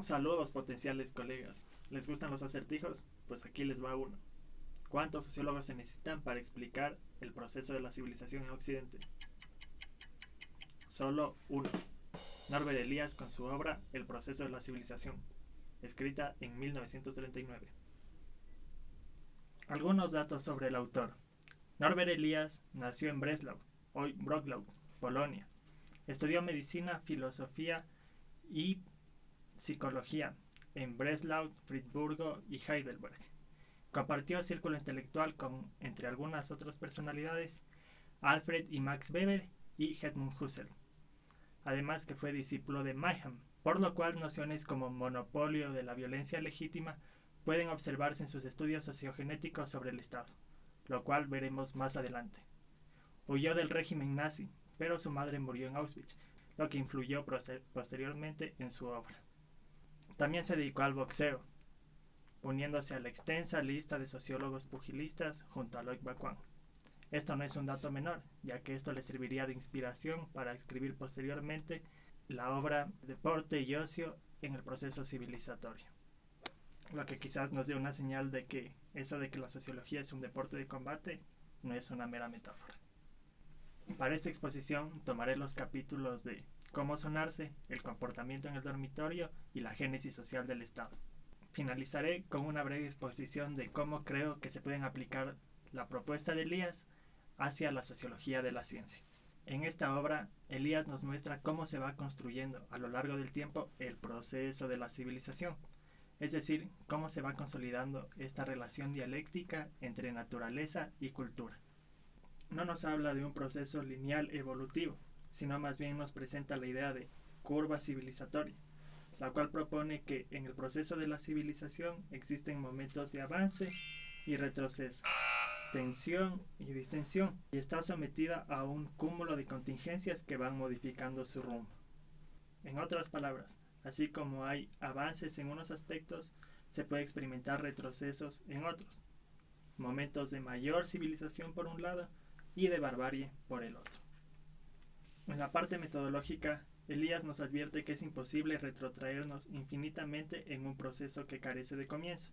Saludos potenciales colegas. ¿Les gustan los acertijos? Pues aquí les va uno. ¿Cuántos sociólogos se necesitan para explicar el proceso de la civilización en Occidente? Solo uno. Norbert Elias con su obra El proceso de la civilización, escrita en 1939. Algunos datos sobre el autor. Norbert Elias nació en Breslau, hoy Wrocław, Polonia. Estudió medicina, filosofía y psicología en Breslau, Friburgo y Heidelberg. Compartió círculo intelectual con, entre algunas otras personalidades, Alfred y Max Weber y Edmund Husserl. Además que fue discípulo de Mannheim, por lo cual nociones como monopolio de la violencia legítima pueden observarse en sus estudios sociogenéticos sobre el Estado, lo cual veremos más adelante. Huyó del régimen nazi, pero su madre murió en Auschwitz, lo que influyó posteriormente en su obra. También se dedicó al boxeo, uniéndose a la extensa lista de sociólogos pugilistas junto a Loic Baquan. Esto no es un dato menor, ya que esto le serviría de inspiración para escribir posteriormente la obra Deporte y Ocio en el proceso civilizatorio. Lo que quizás nos dé una señal de que eso de que la sociología es un deporte de combate no es una mera metáfora. Para esta exposición tomaré los capítulos de Cómo sonarse, el comportamiento en el dormitorio y la génesis social del Estado. Finalizaré con una breve exposición de cómo creo que se pueden aplicar la propuesta de Elias hacia la sociología de la ciencia. En esta obra, Elias nos muestra cómo se va construyendo a lo largo del tiempo el proceso de la civilización, es decir, cómo se va consolidando esta relación dialéctica entre naturaleza y cultura. No nos habla de un proceso lineal evolutivo, sino más bien nos presenta la idea de curva civilizatoria, la cual propone que en el proceso de la civilización existen momentos de avance y retroceso, tensión y distensión, y está sometida a un cúmulo de contingencias que van modificando su rumbo. En otras palabras, así como hay avances en unos aspectos, se puede experimentar retrocesos en otros, momentos de mayor civilización por un lado y de barbarie por el otro. En la parte metodológica, Elias nos advierte que es imposible retrotraernos infinitamente en un proceso que carece de comienzo.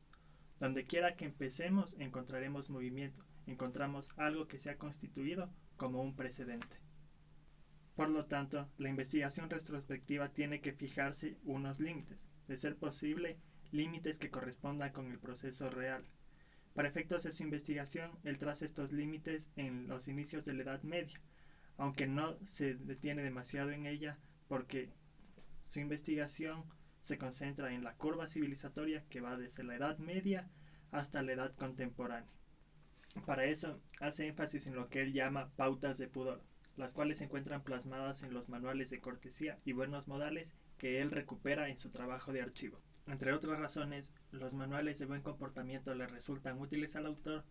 Donde quiera que empecemos encontraremos movimiento, encontramos algo que se ha constituido como un precedente. Por lo tanto, la investigación retrospectiva tiene que fijarse unos límites, de ser posible, límites que correspondan con el proceso real. Para efectos de su investigación, él traza estos límites en los inicios de la Edad Media, aunque no se detiene demasiado en ella porque su investigación se concentra en la curva civilizatoria que va desde la Edad Media hasta la Edad Contemporánea. Para eso hace énfasis en lo que él llama pautas de pudor, las cuales se encuentran plasmadas en los manuales de cortesía y buenos modales que él recupera en su trabajo de archivo. Entre otras razones, los manuales de buen comportamiento le resultan útiles al autor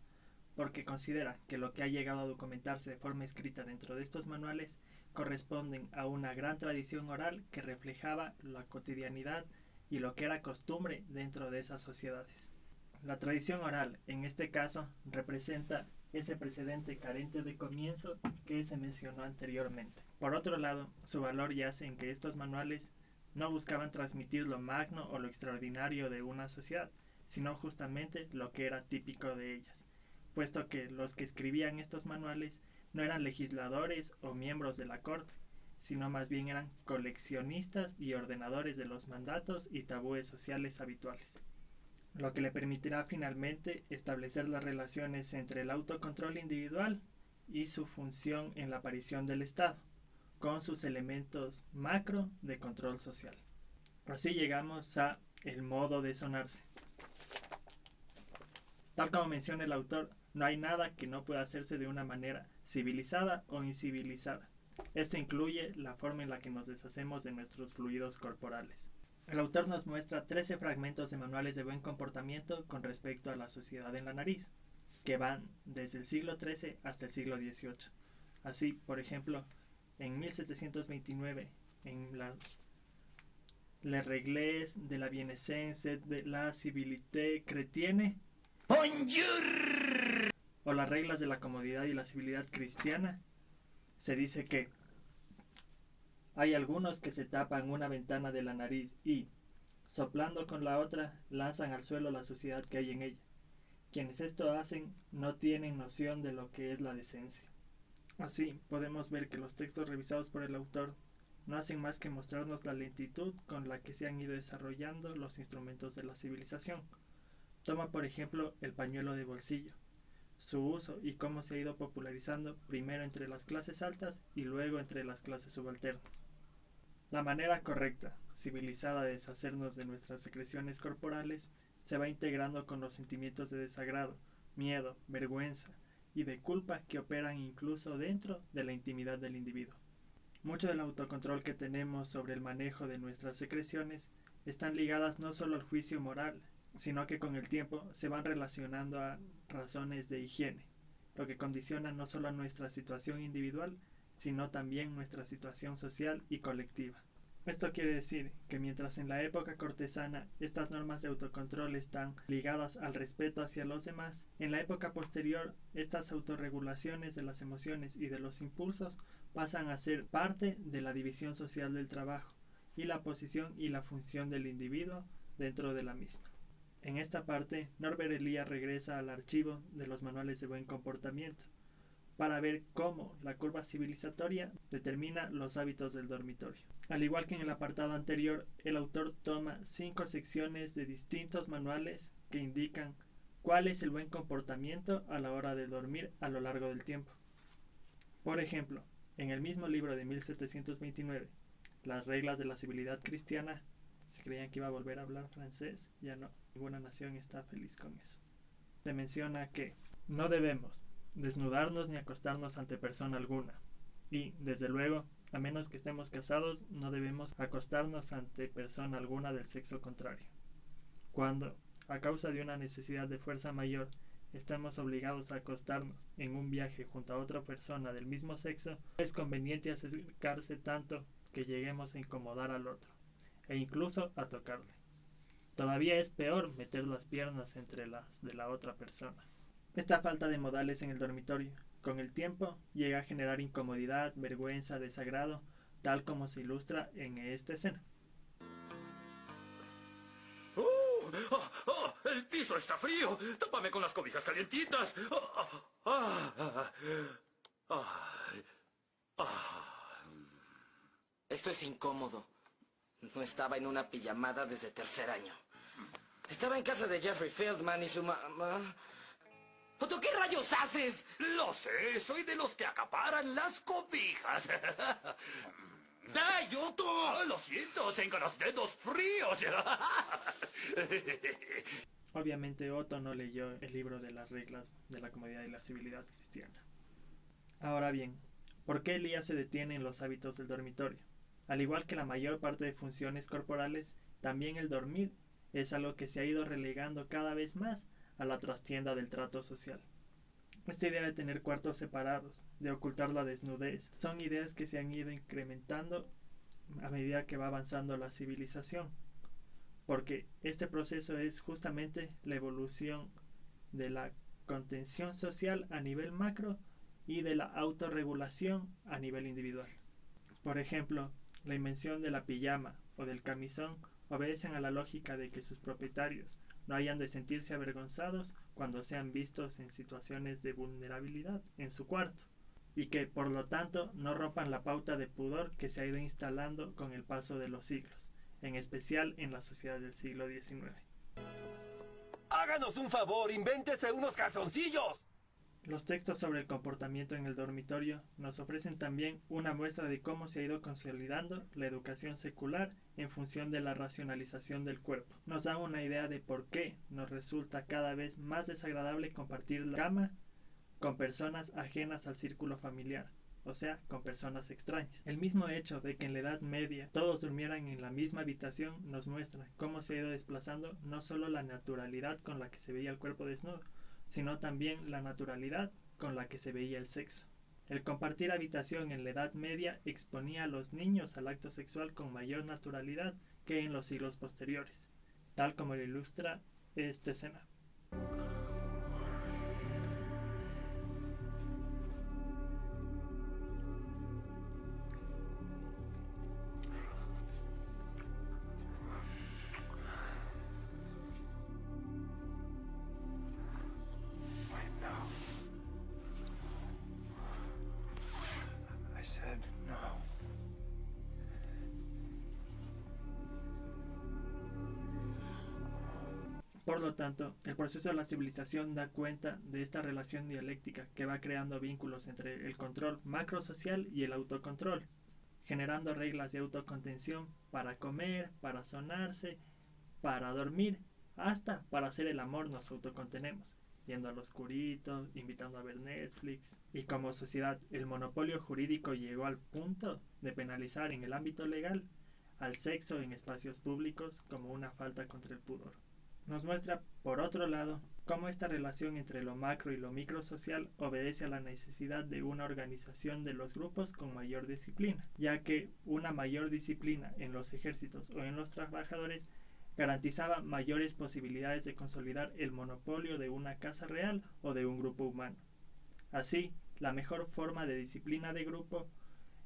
porque considera que lo que ha llegado a documentarse de forma escrita dentro de estos manuales corresponden a una gran tradición oral que reflejaba la cotidianidad y lo que era costumbre dentro de esas sociedades. La tradición oral, en este caso, representa ese precedente carente de comienzo que se mencionó anteriormente. Por otro lado, su valor yace en que estos manuales no buscaban transmitir lo magno o lo extraordinario de una sociedad, sino justamente lo que era típico de ellas, puesto que los que escribían estos manuales no eran legisladores o miembros de la corte, sino más bien eran coleccionistas y ordenadores de los mandatos y tabúes sociales habituales, lo que le permitirá finalmente establecer las relaciones entre el autocontrol individual y su función en la aparición del Estado, con sus elementos macro de control social. Así llegamos a el modo de sonarse. Tal como menciona el autor, no hay nada que no pueda hacerse de una manera civilizada o incivilizada. Esto incluye la forma en la que nos deshacemos de nuestros fluidos corporales. El autor nos muestra 13 fragmentos de manuales de buen comportamiento con respecto a la sociedad en la nariz, que van desde el siglo XIII hasta el siglo XVIII. Así, por ejemplo, en 1729, en Les Règles de la Bienséance de la Civilité Chrétienne, Bonjour, o las reglas de la comodidad y la civilidad cristiana, se dice que hay algunos que se tapan una ventana de la nariz y, Soplando con la otra, lanzan al suelo la suciedad que hay en ella. Quienes esto hacen no tienen noción de lo que es la decencia. Así, podemos ver que los textos revisados por el autor no hacen más que mostrarnos la lentitud con la que se han ido desarrollando los instrumentos de la civilización. Toma por ejemplo el pañuelo de bolsillo, su uso y cómo se ha ido popularizando primero entre las clases altas y luego entre las clases subalternas. La manera correcta, civilizada de deshacernos de nuestras secreciones corporales se va integrando con los sentimientos de desagrado, miedo, vergüenza y de culpa que operan incluso dentro de la intimidad del individuo. Mucho del autocontrol que tenemos sobre el manejo de nuestras secreciones están ligadas no solo al juicio moral, sino que con el tiempo se van relacionando a razones de higiene, lo que condiciona no solo a nuestra situación individual, sino también nuestra situación social y colectiva. Esto quiere decir que mientras en la época cortesana estas normas de autocontrol están ligadas al respeto hacia los demás, en la época posterior estas autorregulaciones de las emociones y de los impulsos pasan a ser parte de la división social del trabajo y la posición y la función del individuo dentro de la misma. En esta parte, Norbert Elias regresa al archivo de los manuales de buen comportamiento para ver cómo la curva civilizatoria determina los hábitos del dormitorio. Al igual que en el apartado anterior, el autor toma 5 secciones de distintos manuales que indican cuál es el buen comportamiento a la hora de dormir a lo largo del tiempo. Por ejemplo, en el mismo libro de 1729, Las reglas de la civilidad cristiana, se creían que iba a volver a hablar francés, ya no, ninguna nación está feliz con eso. Se menciona que no debemos desnudarnos ni acostarnos ante persona alguna, y, desde luego, a menos que estemos casados, no debemos acostarnos ante persona alguna del sexo contrario. Cuando, a causa de una necesidad de fuerza mayor, estamos obligados a acostarnos en un viaje junto a otra persona del mismo sexo, es conveniente acercarse tanto que lleguemos a incomodar al otro, e incluso a tocarle. Todavía es peor meter las piernas entre las de la otra persona. Esta falta de modales en el dormitorio, con el tiempo, llega a generar incomodidad, vergüenza, desagrado, tal como se ilustra en esta escena. ¡El piso está frío! ¡Tápame con las cobijas calientitas! Esto es incómodo. No estaba en una pijamada desde tercer año. Estaba en casa de Jeffrey Feldman y su mamá... ¿Otto, qué rayos haces? Lo sé, soy de los que acaparan las cobijas. ¡Ay, Otto! Lo siento, tengo los dedos fríos. Obviamente Otto no leyó el libro de las reglas de la comodidad y la civilidad cristiana. Ahora bien, ¿por qué Elías se detiene en los hábitos del dormitorio? Al igual que la mayor parte de funciones corporales, también el dormir es algo que se ha ido relegando cada vez más a la trastienda del trato social. Esta idea de tener cuartos separados, de ocultar la desnudez, son ideas que se han ido incrementando a medida que va avanzando la civilización, porque este proceso es justamente la evolución de la contención social a nivel macro y de la autorregulación a nivel individual. Por ejemplo, la invención de la pijama o del camisón obedecen a la lógica de que sus propietarios no hayan de sentirse avergonzados cuando sean vistos en situaciones de vulnerabilidad en su cuarto, y que por lo tanto no rompan la pauta de pudor que se ha ido instalando con el paso de los siglos, en especial en la sociedad del siglo XIX. ¡Háganos un favor! ¡Invéntese unos calzoncillos! Los textos sobre el comportamiento en el dormitorio nos ofrecen también una muestra de cómo se ha ido consolidando la educación secular en función de la racionalización del cuerpo. Nos da una idea de por qué nos resulta cada vez más desagradable compartir la cama con personas ajenas al círculo familiar, o sea, con personas extrañas. El mismo hecho de que en la Edad Media todos durmieran en la misma habitación nos muestra cómo se ha ido desplazando no solo la naturalidad con la que se veía el cuerpo desnudo, sino también la naturalidad con la que se veía el sexo. El compartir habitación en la Edad Media exponía a los niños al acto sexual con mayor naturalidad que en los siglos posteriores, tal como lo ilustra esta escena. Por lo tanto, el proceso de la civilización da cuenta de esta relación dialéctica que va creando vínculos entre el control macrosocial y el autocontrol, generando reglas de autocontención para comer, para sonarse, para dormir, hasta para hacer el amor nos autocontenemos, yendo al oscurito, invitando a ver Netflix. Y como sociedad, el monopolio jurídico llegó al punto de penalizar en el ámbito legal al sexo en espacios públicos como una falta contra el pudor. Nos muestra, por otro lado, cómo esta relación entre lo macro y lo microsocial obedece a la necesidad de una organización de los grupos con mayor disciplina, ya que una mayor disciplina en los ejércitos o en los trabajadores garantizaba mayores posibilidades de consolidar el monopolio de una casa real o de un grupo humano. Así, la mejor forma de disciplina de grupo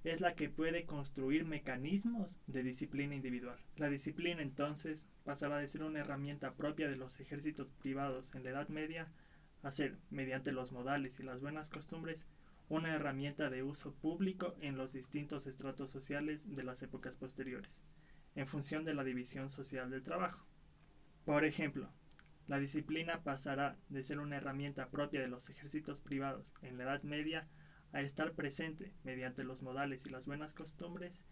es la que puede construir mecanismos de disciplina individual. La disciplina entonces pasará de ser una herramienta propia de los ejércitos privados en la Edad Media a ser, mediante los modales y las buenas costumbres, una herramienta de uso público en los distintos estratos sociales de las épocas posteriores, en función de la división social del trabajo. Por ejemplo, la disciplina pasará de ser una herramienta propia de los ejércitos privados en la Edad Media a estar presente, mediante los modales y las buenas costumbres,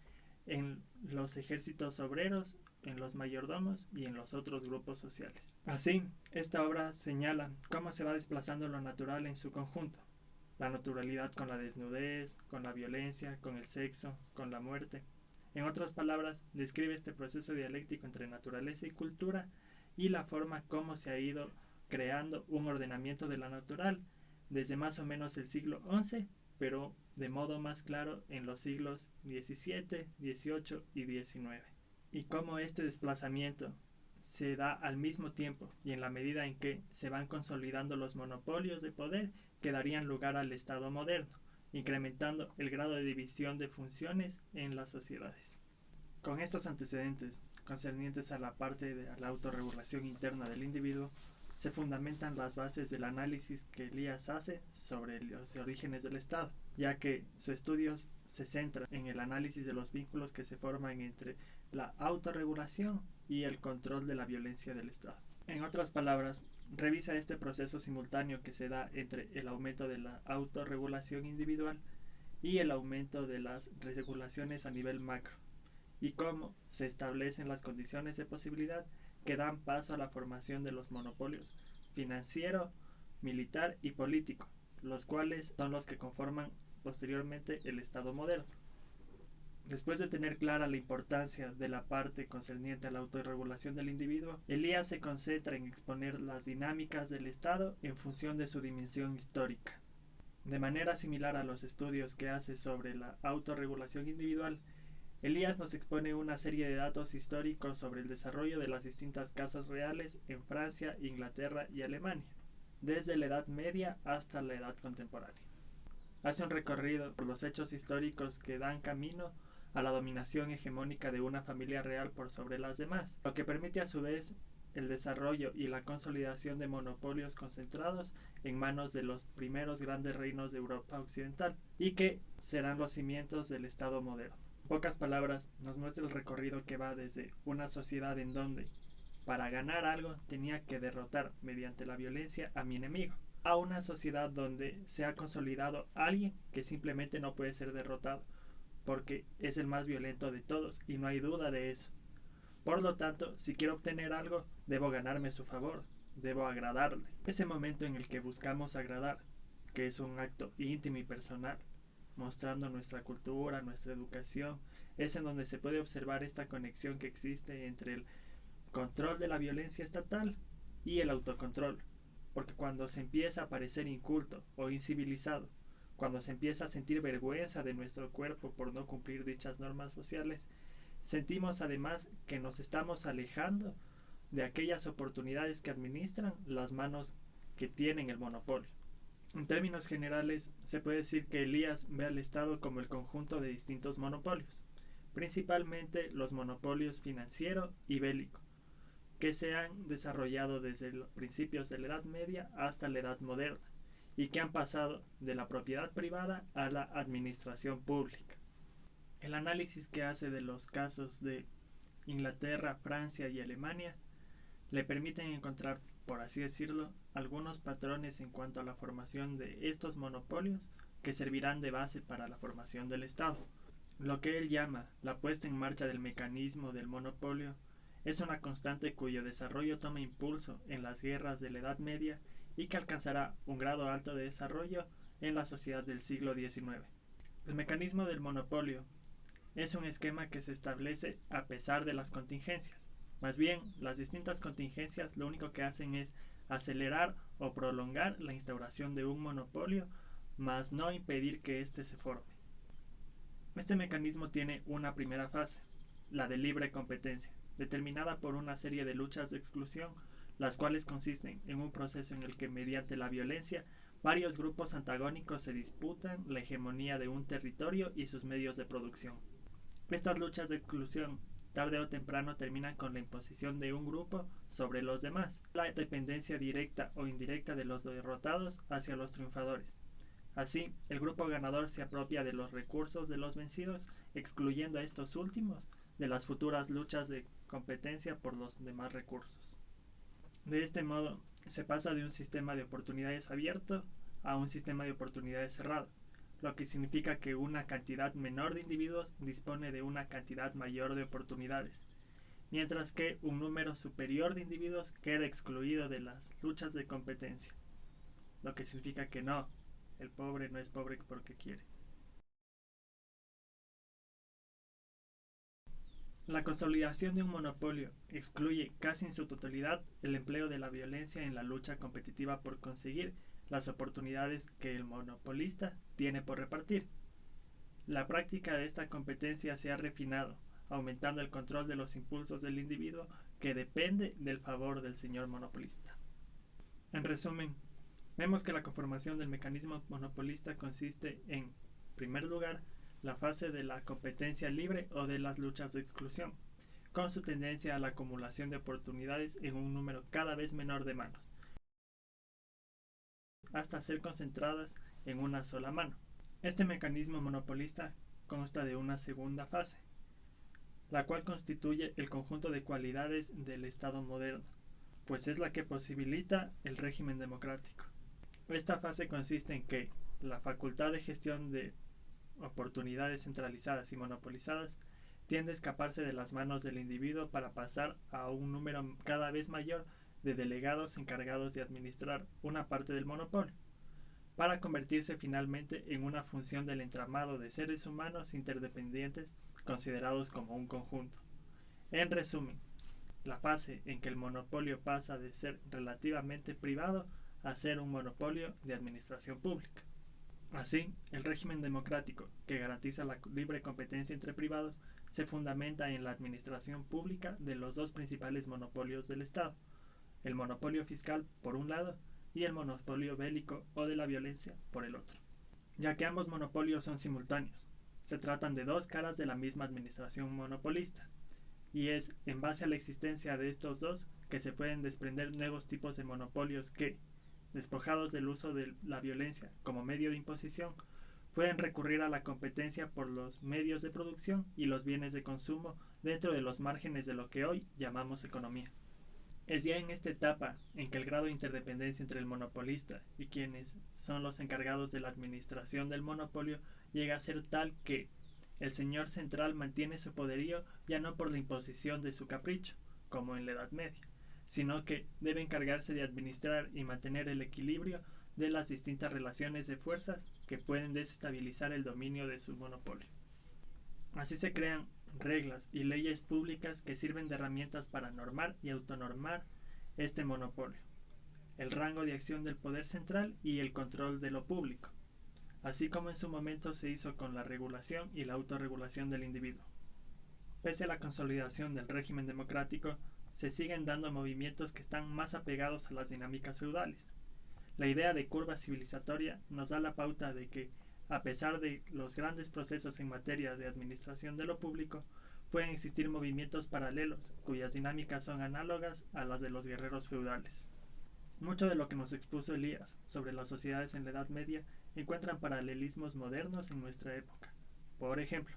en los ejércitos obreros, en los mayordomos y en los otros grupos sociales. Así, esta obra señala cómo se va desplazando lo natural en su conjunto, la naturalidad con la desnudez, con la violencia, con el sexo, con la muerte. En otras palabras, describe este proceso dialéctico entre naturaleza y cultura y la forma como se ha ido creando un ordenamiento de la natural desde más o menos el siglo XI, pero de modo más claro en los siglos XVII, XVIII y XIX. Y cómo este desplazamiento se da al mismo tiempo y en la medida en que se van consolidando los monopolios de poder que darían lugar al Estado moderno, incrementando el grado de división de funciones en las sociedades. Con estos antecedentes, concernientes a la parte de la autorregulación interna del individuo, se fundamentan las bases del análisis que Elías hace sobre los orígenes del Estado, ya que su estudio se centra en el análisis de los vínculos que se forman entre la autorregulación y el control de la violencia del Estado. En otras palabras, revisa este proceso simultáneo que se da entre el aumento de la autorregulación individual y el aumento de las regulaciones a nivel macro, y cómo se establecen las condiciones de posibilidad que dan paso a la formación de los monopolios financiero, militar y político, los cuales son los que conforman posteriormente el Estado moderno. Después de tener clara la importancia de la parte concerniente a la autorregulación del individuo, Elías se concentra en exponer las dinámicas del Estado en función de su dimensión histórica. De manera similar a los estudios que hace sobre la autorregulación individual, Elías nos expone una serie de datos históricos sobre el desarrollo de las distintas casas reales en Francia, Inglaterra y Alemania, desde la Edad Media hasta la Edad Contemporánea. Hace un recorrido por los hechos históricos que dan camino a la dominación hegemónica de una familia real por sobre las demás, lo que permite a su vez el desarrollo y la consolidación de monopolios concentrados en manos de los primeros grandes reinos de Europa occidental, y que serán los cimientos del Estado moderno. En pocas palabras, nos muestra el recorrido que va desde una sociedad en donde, para ganar algo, tenía que derrotar mediante la violencia a mi enemigo, a una sociedad donde se ha consolidado alguien que simplemente no puede ser derrotado, porque es el más violento de todos y no hay duda de eso. Por lo tanto, si quiero obtener algo, debo ganarme su favor, debo agradarle. Ese momento en el que buscamos agradar, que es un acto íntimo y personal, mostrando nuestra cultura, nuestra educación, es en donde se puede observar esta conexión que existe entre el control de la violencia estatal y el autocontrol, porque cuando se empieza a parecer inculto o incivilizado, cuando se empieza a sentir vergüenza de nuestro cuerpo por no cumplir dichas normas sociales, sentimos además que nos estamos alejando de aquellas oportunidades que administran las manos que tienen el monopolio. En términos generales, se puede decir que Elías ve al Estado como el conjunto de distintos monopolios, principalmente los monopolios financiero y bélico, que se han desarrollado desde los principios de la Edad Media hasta la Edad Moderna, y que han pasado de la propiedad privada a la administración pública. El análisis que hace de los casos de Inglaterra, Francia y Alemania le permiten encontrar, por así decirlo, algunos patrones en cuanto a la formación de estos monopolios que servirán de base para la formación del Estado. Lo que él llama la puesta en marcha del mecanismo del monopolio es una constante cuyo desarrollo toma impulso en las guerras de la Edad Media y que alcanzará un grado alto de desarrollo en la sociedad del siglo XIX. El mecanismo del monopolio es un esquema que se establece a pesar de las contingencias. Más bien, las distintas contingencias lo único que hacen es acelerar o prolongar la instauración de un monopolio, mas no impedir que éste se forme. Este mecanismo tiene una primera fase, la de libre competencia, determinada por una serie de luchas de exclusión, las cuales consisten en un proceso en el que mediante la violencia varios grupos antagónicos se disputan la hegemonía de un territorio y sus medios de producción. Estas luchas de exclusión tarde o temprano terminan con la imposición de un grupo sobre los demás, la dependencia directa o indirecta de los derrotados hacia los triunfadores. Así, el grupo ganador se apropia de los recursos de los vencidos, excluyendo a estos últimos de las futuras luchas de competencia por los demás recursos. De este modo, se pasa de un sistema de oportunidades abierto a un sistema de oportunidades cerrado, lo que significa que una cantidad menor de individuos dispone de una cantidad mayor de oportunidades, mientras que un número superior de individuos queda excluido de las luchas de competencia, lo que significa que no, el pobre no es pobre porque quiere. La consolidación de un monopolio excluye casi en su totalidad el empleo de la violencia en la lucha competitiva por conseguir las oportunidades que el monopolista tiene por repartir. La práctica de esta competencia se ha refinado, aumentando el control de los impulsos del individuo que depende del favor del señor monopolista. En resumen, vemos que la conformación del mecanismo monopolista consiste en primer lugar, la fase de la competencia libre o de las luchas de exclusión, con su tendencia a la acumulación de oportunidades en un número cada vez menor de manos, hasta ser concentradas en una sola mano. Este mecanismo monopolista consta de una segunda fase, la cual constituye el conjunto de cualidades del Estado moderno, pues es la que posibilita el régimen democrático. Esta fase consiste en que la facultad de gestión de oportunidades centralizadas y monopolizadas tiende a escaparse de las manos del individuo para pasar a un número cada vez mayor de delegados encargados de administrar una parte del monopolio, para convertirse finalmente en una función del entramado de seres humanos interdependientes considerados como un conjunto. En resumen, la fase en que el monopolio pasa de ser relativamente privado a ser un monopolio de administración pública. Así, el régimen democrático, que garantiza la libre competencia entre privados, se fundamenta en la administración pública de los dos principales monopolios del Estado, el monopolio fiscal por un lado y el monopolio bélico o de la violencia por el otro. Ya que ambos monopolios son simultáneos, se tratan de dos caras de la misma administración monopolista, y es en base a la existencia de estos dos que se pueden desprender nuevos tipos de monopolios que, despojados del uso de la violencia como medio de imposición, pueden recurrir a la competencia por los medios de producción y los bienes de consumo dentro de los márgenes de lo que hoy llamamos economía. Es ya en esta etapa en que el grado de interdependencia entre el monopolista y quienes son los encargados de la administración del monopolio llega a ser tal que el señor central mantiene su poderío ya no por la imposición de su capricho, como en la Edad Media, sino que debe encargarse de administrar y mantener el equilibrio de las distintas relaciones de fuerzas que pueden desestabilizar el dominio de su monopolio. Así se crean reglas y leyes públicas que sirven de herramientas para normar y autonormar este monopolio, el rango de acción del poder central y el control de lo público, así como en su momento se hizo con la regulación y la autorregulación del individuo. Pese a la consolidación del régimen democrático, se siguen dando movimientos que están más apegados a las dinámicas feudales. La idea de curva civilizatoria nos da la pauta de que, a pesar de los grandes procesos en materia de administración de lo público, pueden existir movimientos paralelos, cuyas dinámicas son análogas a las de los guerreros feudales. Mucho de lo que nos expuso Elías sobre las sociedades en la Edad Media encuentran paralelismos modernos en nuestra época. Por ejemplo,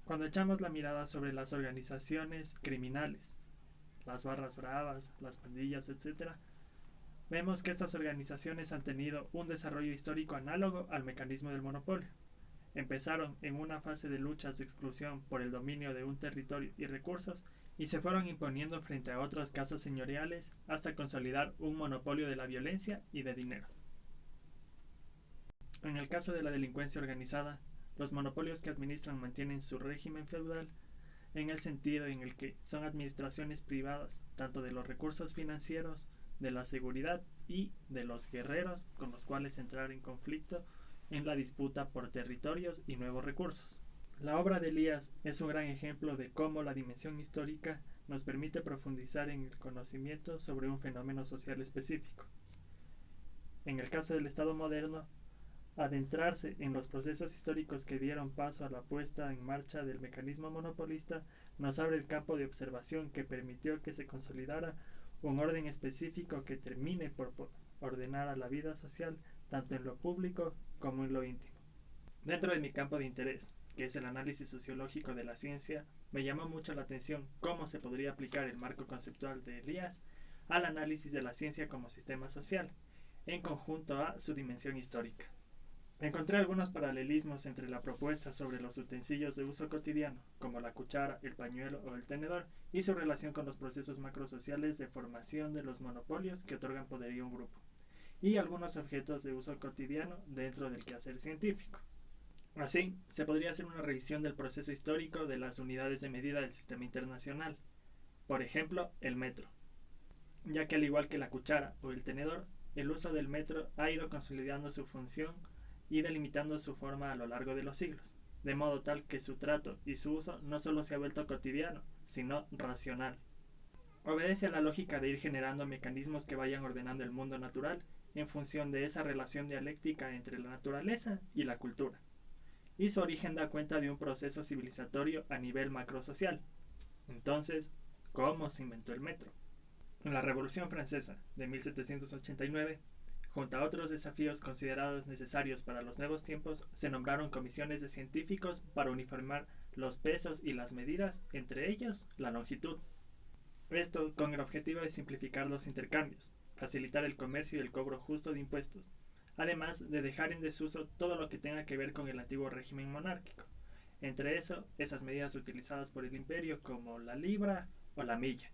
cuando echamos la mirada sobre las organizaciones criminales, las barras bravas, las pandillas, etc., vemos que estas organizaciones han tenido un desarrollo histórico análogo al mecanismo del monopolio. Empezaron en una fase de luchas de exclusión por el dominio de un territorio y recursos y se fueron imponiendo frente a otras casas señoriales hasta consolidar un monopolio de la violencia y de dinero. En el caso de la delincuencia organizada, los monopolios que administran mantienen su régimen feudal en el sentido en el que son administraciones privadas tanto de los recursos financieros, de la seguridad y de los guerreros con los cuales entrar en conflicto en la disputa por territorios y nuevos recursos. La obra de Elías es un gran ejemplo de cómo la dimensión histórica nos permite profundizar en el conocimiento sobre un fenómeno social específico. En el caso del Estado moderno, adentrarse en los procesos históricos que dieron paso a la puesta en marcha del mecanismo monopolista nos abre el campo de observación que permitió que se consolidara un orden específico que termine por ordenar a la vida social tanto en lo público como en lo íntimo. Dentro de mi campo de interés, que es el análisis sociológico de la ciencia, me llamó mucho la atención cómo se podría aplicar el marco conceptual de Elías al análisis de la ciencia como sistema social, en conjunto a su dimensión histórica. Encontré algunos paralelismos entre la propuesta sobre los utensilios de uso cotidiano, como la cuchara, el pañuelo o el tenedor, y su relación con los procesos macrosociales de formación de los monopolios que otorgan poderío a un grupo, y algunos objetos de uso cotidiano dentro del quehacer científico. Así, se podría hacer una revisión del proceso histórico de las unidades de medida del sistema internacional, por ejemplo, el metro, ya que al igual que la cuchara o el tenedor, el uso del metro ha ido consolidando su función y delimitando su forma a lo largo de los siglos, de modo tal que su trato y su uso no solo se ha vuelto cotidiano, sino racional. Obedece a la lógica de ir generando mecanismos que vayan ordenando el mundo natural en función de esa relación dialéctica entre la naturaleza y la cultura. Y su origen da cuenta de un proceso civilizatorio a nivel macrosocial. Entonces, ¿cómo se inventó el metro? En la Revolución Francesa de 1789, junto a otros desafíos considerados necesarios para los nuevos tiempos, se nombraron comisiones de científicos para uniformar los pesos y las medidas, entre ellos la longitud. Esto con el objetivo de simplificar los intercambios, facilitar el comercio y el cobro justo de impuestos, además de dejar en desuso todo lo que tenga que ver con el antiguo régimen monárquico, entre eso esas medidas utilizadas por el imperio como la libra o la milla.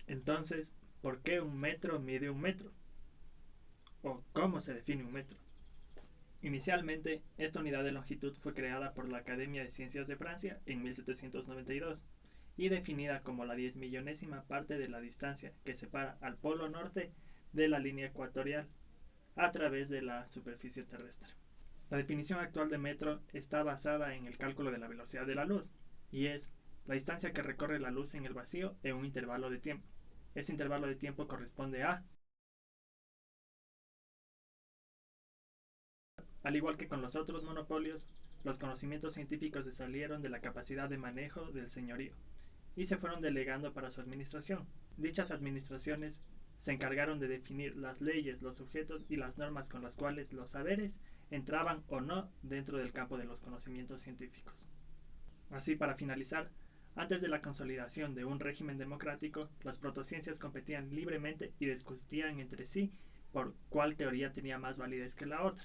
Entonces, ¿por qué un metro mide un metro? ¿O cómo se define un metro? Inicialmente, esta unidad de longitud fue creada por la Academia de Ciencias de Francia en 1792 y definida como la 10.000.000ª parte de la distancia que separa al polo norte de la línea ecuatorial a través de la superficie terrestre. La definición actual de metro está basada en el cálculo de la velocidad de la luz y es la distancia que recorre la luz en el vacío en un intervalo de tiempo. Ese intervalo de tiempo corresponde a... Al igual que con los otros monopolios, los conocimientos científicos se salieron de la capacidad de manejo del señorío y se fueron delegando para su administración. Dichas administraciones se encargaron de definir las leyes, los sujetos y las normas con las cuales los saberes entraban o no dentro del campo de los conocimientos científicos. Así, para finalizar, antes de la consolidación de un régimen democrático, las protociencias competían libremente y discutían entre sí por cuál teoría tenía más validez que la otra,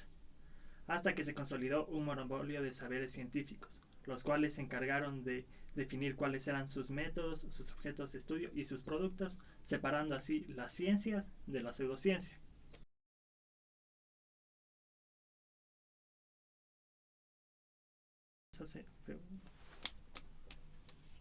hasta que se consolidó un monopolio de saberes científicos, los cuales se encargaron de definir cuáles eran sus métodos, sus objetos de estudio y sus productos, separando así las ciencias de la pseudociencia.